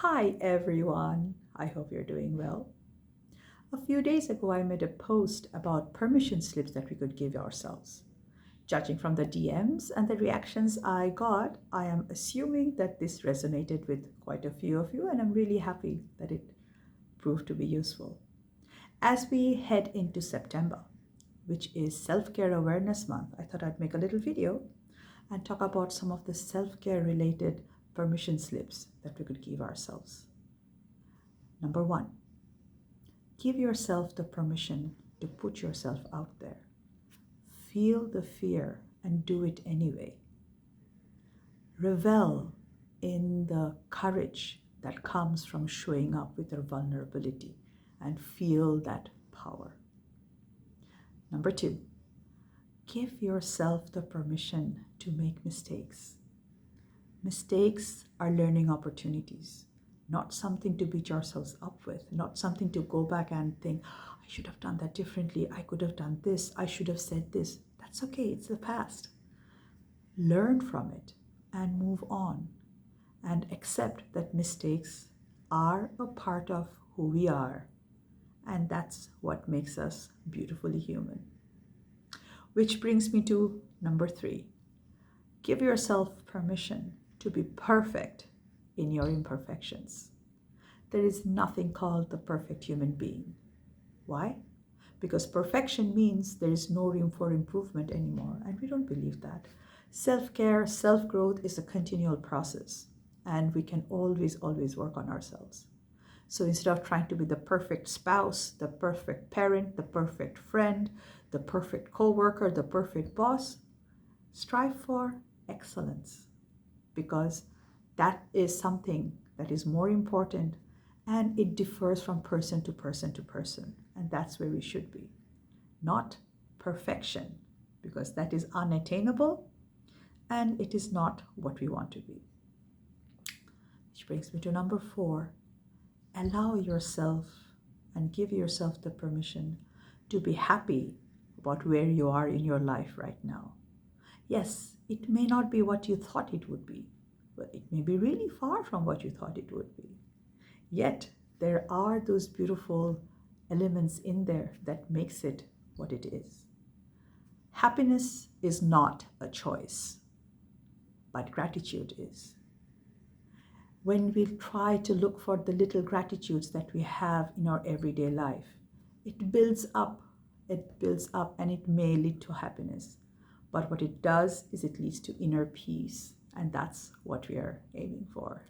Hi everyone, I hope you're doing well. A few days ago, I made a post about permission slips that we could give ourselves. Judging from the DMs and the reactions I got, I am assuming that this resonated with quite a few of you, and I'm really happy that it proved to be useful. As we head into September, which is Self Care Awareness Month, I thought I'd make a little video and talk about some of the self care related permission slips that we could give ourselves. Number one, give yourself the permission to put yourself out there. Feel the fear and do it anyway. Revel in the courage that comes from showing up with your vulnerability and feel that power. Number two, give yourself the permission to make mistakes. Mistakes are learning opportunities, not something to beat ourselves up with, not something to go back and think, I should have done that differently, I could have done this, I should have said this. That's okay, it's the past. Learn from it and move on and accept that mistakes are a part of who we are, and that's what makes us beautifully human. Which brings me to number three. Give yourself permission to be perfect in your imperfections. There is nothing called the perfect human being. Why? Because perfection means there is no room for improvement anymore, and we don't believe that. Self-care, self-growth is a continual process, and we can always work on ourselves. So instead of trying to be the perfect spouse, the perfect parent, the perfect friend, the perfect co-worker, the perfect boss, strive for excellence, because that is something that is more important, and it differs from person to person to person, and that's where we should be. Not perfection, because that is unattainable and it is not what we want to be. Which brings me to number four. Allow yourself and give yourself the permission to be happy about where you are in your life right now. Yes, it may not be what you thought it would be, but it may be really far from what you thought it would be. Yet, there are those beautiful elements in there that makes it what it is. Happiness is not a choice, but gratitude is. When we try to look for the little gratitudes that we have in our everyday life, it builds up, and it may lead to happiness. But what it does is it leads to inner peace, and that's what we are aiming for.